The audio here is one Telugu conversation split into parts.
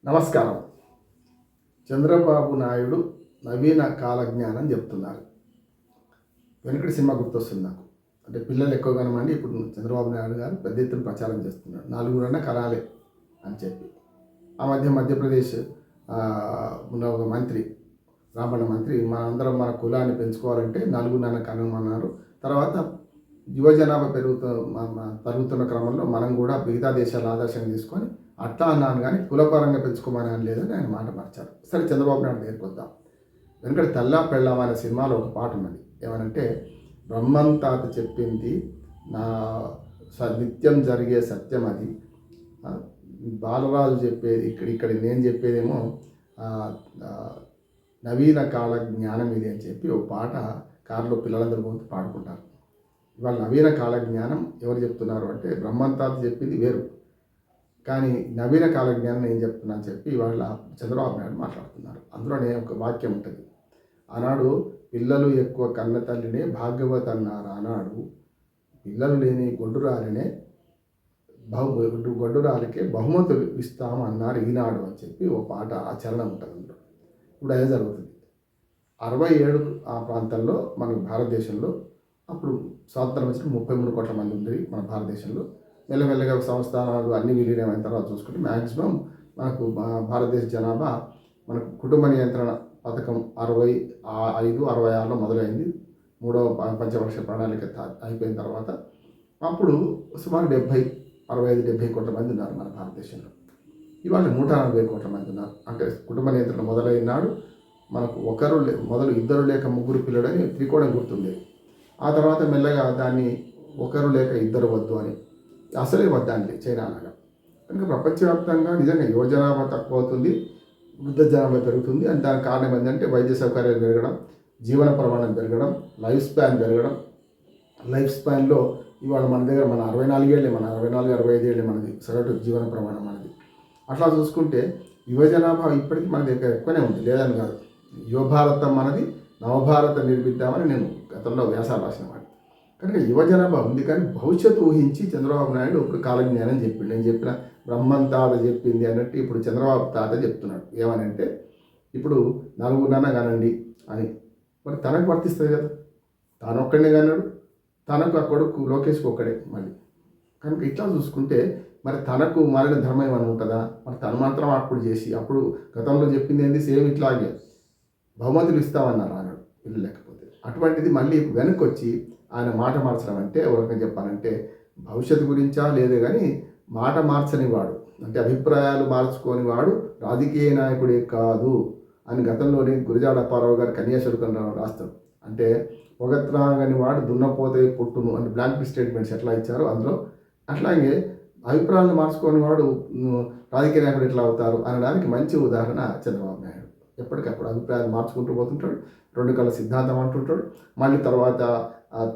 నమస్కారం. చంద్రబాబు నాయుడు నవీన కాలజ్ఞానం చెప్తున్నారు. వెనుకటి సినిమా గుర్తొస్తుంది నాకు. అంటే పిల్లలు ఎక్కువ కనమండి. ఇప్పుడు చంద్రబాబు నాయుడు గారు పెద్ద ఎత్తున ప్రచారం చేస్తున్నాడు. నలుగురన్నా కనాలి అని చెప్పి. ఆ మధ్యప్రదేశ్ ఉన్న ఒక మంత్రి, బ్రాహ్మణ మంత్రి, మన కులాన్ని పెంచుకోవాలంటే నలుగురన్నా కనమన్నారు. తర్వాత యువజనాభా పెరుగుతున్న క్రమంలో మనం కూడా మిగతా దేశాల ఆదర్శంగా తీసుకొని అట్లా అన్నాను, కానీ కులపరంగా పెంచుకోమని అని లేదని ఆయన మాట మార్చారు. సరే, చంద్రబాబు నాయుడు దగ్గరికి వద్దాం. వెనుకటి తల్లా పెళ్ళాం అనే సినిమాలో ఒక పాట ఉన్నది. ఏమనంటే, బ్రహ్మం తాత చెప్పింది నా నిత్యం జరిగే సత్యం అది, బాలరాజు చెప్పేది ఇక్కడ నేను చెప్పేదేమో నవీన కాల జ్ఞానం ఇది అని చెప్పి ఒక పాట కారులో పిల్లలందరూ పోతే పాడుకుంటారు. ఇవాళ నవీన కాల జ్ఞానం ఎవరు చెప్తున్నారు అంటే, బ్రహ్మం తాత చెప్పింది వేరు, కానీ నవీన కాల జ్ఞానం ఏం చెప్తున్నా అని చెప్పి ఇవాళ చంద్రబాబు నాయుడు మాట్లాడుతున్నారు. అందులోనే ఒక వాక్యం ఉంటుంది. ఆనాడు పిల్లలు ఎక్కువ కన్న తల్లినే భాగ్యవతి అన్నారు. ఆనాడు పిల్లలు లేని గొడ్డురాలినే గొడ్డురాలికే బహుమతులు ఇస్తాము అన్నారు ఈనాడు అని చెప్పి ఓ పాట ఆచరణ ఉంటుంది. అందులో ఇప్పుడు అదే జరుగుతుంది. 67 ఆ ప్రాంతంలో మన భారతదేశంలో అప్పుడు స్వాతంత్రం వచ్చిన 33 కోట్ల మంది ఉంది మన భారతదేశంలో. మెల్లమెల్లగా సంస్థానాలు అన్ని విలీనమైన తర్వాత చూసుకుంటే మ్యాక్సిమం మనకు భారతదేశ జనాభా మనకు కుటుంబ నియంత్రణ పథకం 65-66లో మొదలైంది. 3వ పంచవర్ష ప్రణాళిక అయిపోయిన తర్వాత అప్పుడు సుమారు 65-70 కోట్ల మంది ఉన్నారు మన భారతదేశంలో. ఇవాళ 140 కోట్ల మంది ఉన్నారు. అంటే కుటుంబ నియంత్రణ మొదలైన నాడు మనకు మొదలు ఇద్దరు లేక ముగ్గురు పిల్లడని త్రికోణం గుర్తుండేది. ఆ తర్వాత మెల్లగా దాన్ని ఒకరు లేక ఇద్దరు వద్దు అని, అసలే వద్దండి చైనా లాగా. కనుక ప్రపంచవ్యాప్తంగా నిజంగా యువ జనాభా తక్కువ అవుతుంది, వృద్ధ జనాభా పెరుగుతుంది. అని దానికి కారణం ఏంటంటే వైద్య సౌకర్యాలు పెరగడం, జీవన ప్రమాణం పెరగడం, లైఫ్ స్పాన్ పెరగడం. లైఫ్ స్పాన్లో ఇవాళ మన దగ్గర 64 ఏళ్ళే, 65 ఏళ్ళే మనది సగటు జీవన ప్రమాణం మనది. అట్లా చూసుకుంటే యువ జనాభా ఇప్పటికీ మన దగ్గర ఎక్కువనే ఉంది, లేదని కాదు. యువభారతం మనది, నవభారత నిర్మిద్దామని నేను గతంలో వ్యాసాలు రాసినవాడు. కనుక యువ జనాభా ఉంది, కానీ భవిష్యత్తు ఊహించి చంద్రబాబు నాయుడు ఇప్పుడు కాలజ్ఞానం చెప్పిండు. నేను చెప్పిన బ్రహ్మం తాత చెప్పింది అన్నట్టు ఇప్పుడు చంద్రబాబు తాత చెప్తున్నాడు. ఏమనంటే, ఇప్పుడు నలుగురన్నా కానండి అని. మరి తనకు వర్తిస్తుంది కదా, తాను ఒక్కడినే కానాడు, తనకు ఆ కొడుకు లోకేష్కి ఒక్కడే మళ్ళీ. కనుక ఇట్లా చూసుకుంటే మరి తనకు మారిన ధర్మం ఏమైనా ఉంటుందా? మరి తను మాత్రం అప్పుడు చేసి, అప్పుడు గతంలో చెప్పింది ఏంది, సేమ్ ఇట్లాగే బహుమతులు ఇస్తామన్నారు అన్నాడు ఇల్లు లేకపోతే. అటువంటిది మళ్ళీ వెనక్కి వచ్చి ఆయన మాట మార్చడం అంటే ఎవరికైనా చెప్పాలంటే భవిష్యత్తు గురించా లేదే, కానీ మాట మార్చని వాడు, అంటే అభిప్రాయాలు మార్చుకోని వాడు రాజకీయ నాయకుడే కాదు అని గతంలోనే గురజాడ అప్పారావు గారు కన్యాశుల్కంలో రాస్తాడు. అంటే పొగత్రాగని వాడు దున్నపోతే పుట్టును అని బ్లాంక్ స్టేట్మెంట్స్ ఎట్లా ఇచ్చారో అందులో, అట్లాగే అభిప్రాయాలను మార్చుకోని వాడు రాజకీయ నాయకుడు ఎట్లా అవుతారు అనడానికి మంచి ఉదాహరణ చంద్రబాబు నాయుడు. ఎప్పటికప్పుడు అభిప్రాయాలు మార్చుకుంటూ పోతుంటాడు, 2 కళ్ళ సిద్ధాంతం అంటుంటాడు, మళ్ళీ తర్వాత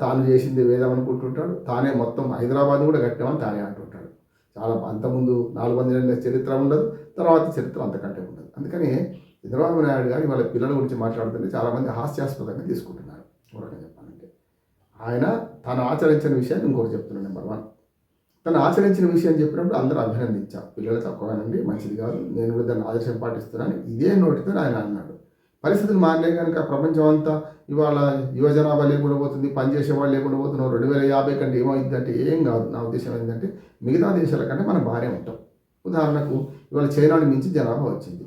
తాను చేసింది వేదం అనుకుంటుంటాడు, తానే మొత్తం హైదరాబాద్ కూడా కట్టామని తానే అంటుంటాడు. చాలా అంతకుముందు 400 ఏళ్ళ చరిత్ర ఉండదు, తర్వాత చరిత్ర అంతకంటే ఉండదు. అందుకని చంద్రబాబు నాయుడు గారు వాళ్ళ పిల్లల గురించి మాట్లాడుతుంటే చాలామంది హాస్యాస్పదంగా తీసుకుంటున్నారు. ఎవరైనా చెప్పాలంటే ఆయన తను ఆచరించిన విషయాన్ని ఇంకొకటి చెప్తున్నాడు. నెంబర్ 1, తను ఆచరించిన విషయం చెప్పినప్పుడు అందరూ అభినందించారు. పిల్లలు తక్కువగానండి, మంచిది కాదు, నేను కూడా దాన్ని ఆదర్శం పాటిస్తున్నాను ఇదే నోటితో ఆయన అన్నాడు. పరిస్థితులు మారలే కనుక ప్రపంచం అంతా ఇవాళ యువ జనాభా లేకుండా పోతుంది, పనిచేసే వాళ్ళు లేకుండా పోతున్నారు. 2050 కంటే ఏమైందంటే ఏం కాదు. నా ఉద్దేశం ఏంటంటే మిగతా దేశాల కంటే మనం బాగానే ఉంటాం. ఉదాహరణకు ఇవాళ చైనాని మించి జనాభా వచ్చింది.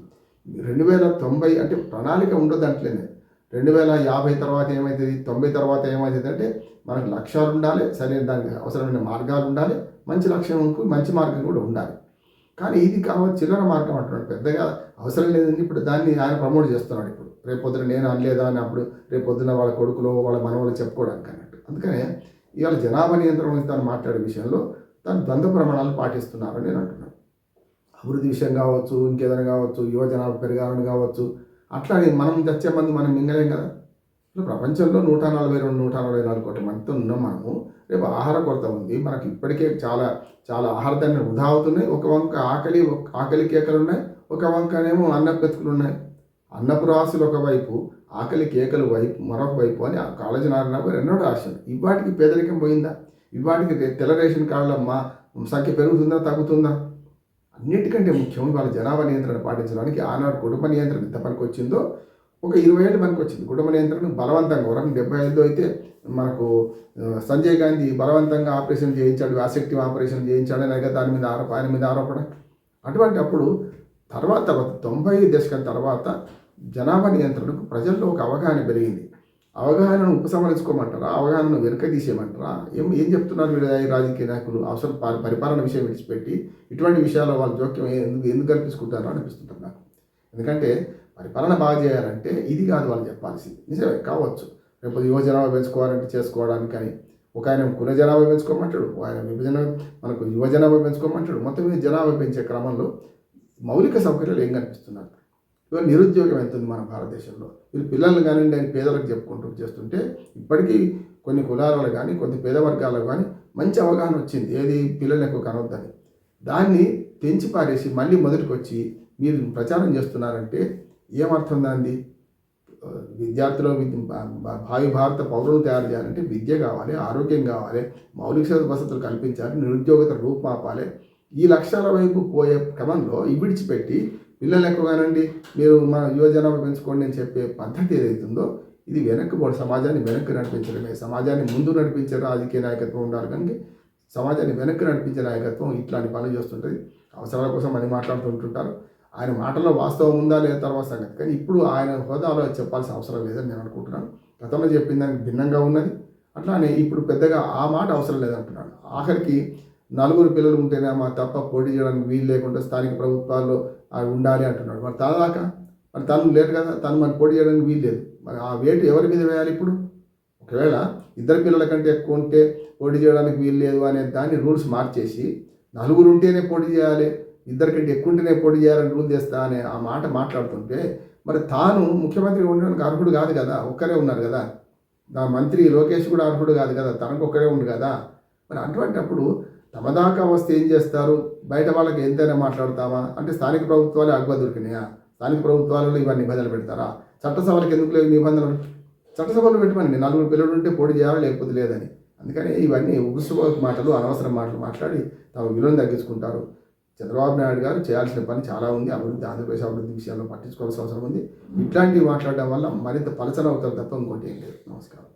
2090 అంటే ప్రణాళిక ఉండదు అంటలేనే. 2050 తర్వాత ఏమవుతుంది, 90 తర్వాత ఏమవుతుంది అంటే మనకు లక్ష్యాలు ఉండాలి, సరైన దానికి అవసరమైన మార్గాలు ఉండాలి, మంచి లక్ష్యం మంచి మార్గం కూడా ఉండాలి. కానీ ఇది కావచ్చు చిల్లర మార్గం అంటున్నాడు, పెద్దగా అవసరం లేదని ఇప్పుడు దాన్ని ఆయన ప్రమోట్ చేస్తున్నాడు. ఇప్పుడు రేపొద్దున నేను అనలేదా అని అప్పుడు రేపొద్దున వాళ్ళ కొడుకులో వాళ్ళ మనవాళ్ళు చెప్పుకోవడానికి అన్నట్టు. అందుకనే ఇవాళ జనాభా నియంత్రణ తాను మాట్లాడే విషయంలో తాను ద్వంద్వ ప్రమాణాలు పాటిస్తున్నారని నేను అంటున్నాను. అభివృద్ధి విషయం కావచ్చు, ఇంకేదైనా కావచ్చు, యువ జనాభా పెరగాలని కావచ్చు, అట్లాగే మనం తెచ్చే మంది మనం మింగలేం కదా. ఇప్పుడు ప్రపంచంలో 142-144 కోట్ల మందితో ఉన్నాం మనము. రేపు ఆహార కొరత ఉంది మనకి, ఇప్పటికే చాలా చాలా ఆహార ధాన్యాలు వృధా అవుతున్నాయి. ఒక వంక ఆకలి కేకలు ఉన్నాయి, ఒక వంకనేమో అన్నపు వెతుకులు ఉన్నాయి. అన్నపు రాసులు ఒకవైపు, ఆకలి కేకలు వైపు మరొక వైపు అని కాలేజీ నారాయణ ఎన్నో రాశారు. ఇవాటికి పేదరికం పోయిందా? ఇవాటికి తెల్ల రేషన్ కార్డుల సంఖ్య పెరుగుతుందా తగ్గుతుందా? అన్నిటికంటే ముఖ్యం వాళ్ళ జనాభా నియంత్రణ పాటించడానికి ఆనాడు కుటుంబ నియంత్రణ ఎంత పనికి వచ్చిందో ఒక 20 ఏళ్ళు పనికి వచ్చింది. కుటుంబ నియంత్రణ బలవంతంగా వరకు 75లో అయితే మనకు సంజయ్ గాంధీ బలవంతంగా ఆపరేషన్ చేయించాడు, ఆసక్తి ఆపరేషన్ చేయించాడు అనేక దాని మీద ఆయన మీద ఆరోపణ. అటువంటి అప్పుడు తర్వాత 90 దశకం తర్వాత జనాభా నియంత్రణకు ప్రజల్లో ఒక అవగాహన పెరిగింది. అవగాహనను ఉపసంహరించుకోమంటారా, అవగాహనను వెనుక తీసేయమంటారా, ఏం చెప్తున్నారు వీళ్ళు రాజకీయ నాయకులు? అవసరం పరిపాలన విషయం విడిచిపెట్టి ఇటువంటి విషయాల్లో వాళ్ళు జోక్యం ఎందుకు కల్పించుకుంటారో అనిపిస్తుంటారు నాకు. ఎందుకంటే పరిపాలన బాగా చేయాలంటే ఇది కాదు వాళ్ళు చెప్పాల్సింది. నిజమే కావచ్చు, రేపు యువ జనాభా పెంచుకోవాలంటే చేసుకోవడానికి, కానీ ఒక ఆయన కుల జనాభా పెంచుకోమంటాడు, ఆయన విభజన మనకు యువ జనాభా పెంచుకోమంటాడు. మొత్తం మీద జనాభా పెంచే క్రమంలో మౌలిక సౌకర్యాలు ఏం కనిపిస్తున్నారు? ఇవాళ నిరుద్యోగం ఎంత ఉంది మన భారతదేశంలో? వీళ్ళు పిల్లలు కానివ్వండి అని పేదలకు చెప్పుకుంటూ చేస్తుంటే ఇప్పటికీ కొన్ని కులాలలో కానీ కొన్ని పేద వర్గాలకు కానీ మంచి అవగాహన వచ్చింది, ఏది పిల్లలు ఎక్కువ కనవద్దని. దాన్ని తెంచి పారేసి మళ్ళీ మొదటికి వచ్చి మీరు ప్రచారం చేస్తున్నారంటే ఏమర్థం దాన్ని? విద్యార్థులు భావి భారత పౌరులను తయారు చేయాలంటే విద్య కావాలి, ఆరోగ్యం కావాలి, మౌలిక వసతులు కల్పించాలి, నిరుద్యోగత రూపుమాపాలి. ఈ లక్ష్యాల వైపు పోయే క్రమంలో విడిచిపెట్టి పిల్లలు ఎక్కువగానండి మీరు మన యువ జనాభా పెంచుకోండి అని చెప్పే పద్ధతి ఏదైతుందో ఇది వెనక్కిపోవడం, సమాజాన్ని వెనక్కి నడిపించడమే. సమాజాన్ని ముందు నడిపించే రాజకీయ నాయకత్వం ఉండాలి, కానీ సమాజాన్ని వెనక్కి నడిపించే నాయకత్వం ఇట్లాంటి పనులు చేస్తుంటుంది. అవసరాల కోసం అని మాట్లాడుతుంటుంటారు. ఆయన మాటల్లో వాస్తవం ఉందా లేదా తర్వాత సంగతి, కానీ ఇప్పుడు ఆయన హోదాలో చెప్పాల్సిన అవసరం లేదని నేను అనుకుంటున్నాను. గతంలో చెప్పిన దానికి భిన్నంగా ఉన్నది. అట్లానే ఇప్పుడు పెద్దగా ఆ మాట అవసరం లేదంటున్నాడు. ఆఖరికి 4 పిల్లలు ఉంటేనే మా తప్ప పోటీ చేయడానికి వీలు లేకుండా స్థానిక ప్రభుత్వాల్లో అవి ఉండాలి అంటున్నాడు. మరి దాదాకా మరి తను లేరు కదా, తను మరి పోటీ చేయడానికి వీలు లేదు. మరి ఆ వేటు ఎవరి మీద వేయాలి ఇప్పుడు? ఒకవేళ 2 పిల్లల కంటే ఎక్కువ ఉంటే పోటీ చేయడానికి వీలు లేదు అనే దాన్ని రూల్స్ మార్చేసి 4 ఉంటేనే పోటీ చేయాలి, 2 కంటే ఎక్కువ ఉంటేనే పోటీ చేయాలని రూల్ చేస్తా అనే ఆ మాట మాట్లాడుతుంటే మరి తాను ముఖ్యమంత్రి ఉండడానికి అర్హుడు కాదు కదా, ఒక్కరే ఉన్నారు కదా. నా మంత్రి లోకేష్ కూడా అర్హుడు కాదు కదా, తనకు ఒక్కరే ఉండు కదా. మరి అటువంటి అప్పుడు తమ దాకా వస్తే ఏం చేస్తారు? బయట వాళ్ళకి ఎంతైనా మాట్లాడతామా అంటే స్థానిక ప్రభుత్వాలే అగ్వ దొరికినాయా? స్థానిక ప్రభుత్వాలలో ఇవన్నీ నిబంధనలు పెడతారా? చట్టసభలకు ఎందుకు లేవు నిబంధనలు? చట్టసభలు పెట్టమని 4 పిల్లలు ఉంటే పోటీ చేయాలి, లేకపోతే లేదని. అందుకని ఇవన్నీ ఉగుసువ మాటలు, అనవసర మాటలు మాట్లాడి తమ విలువను తగ్గించుకుంటారు. చంద్రబాబు నాయుడు గారు చేయాల్సిన పని చాలా ఉంది. అభివృద్ధి, ఆంధ్రప్రదేశ్ అభివృద్ధి విషయాల్లో పట్టించుకోవాల్సిన అవసరం ఉంది. ఇట్లాంటివి మాట్లాడడం వల్ల మరింత పలచన అవుతారు తప్ప ఇంకోటి ఏం లేదు. నమస్కారం.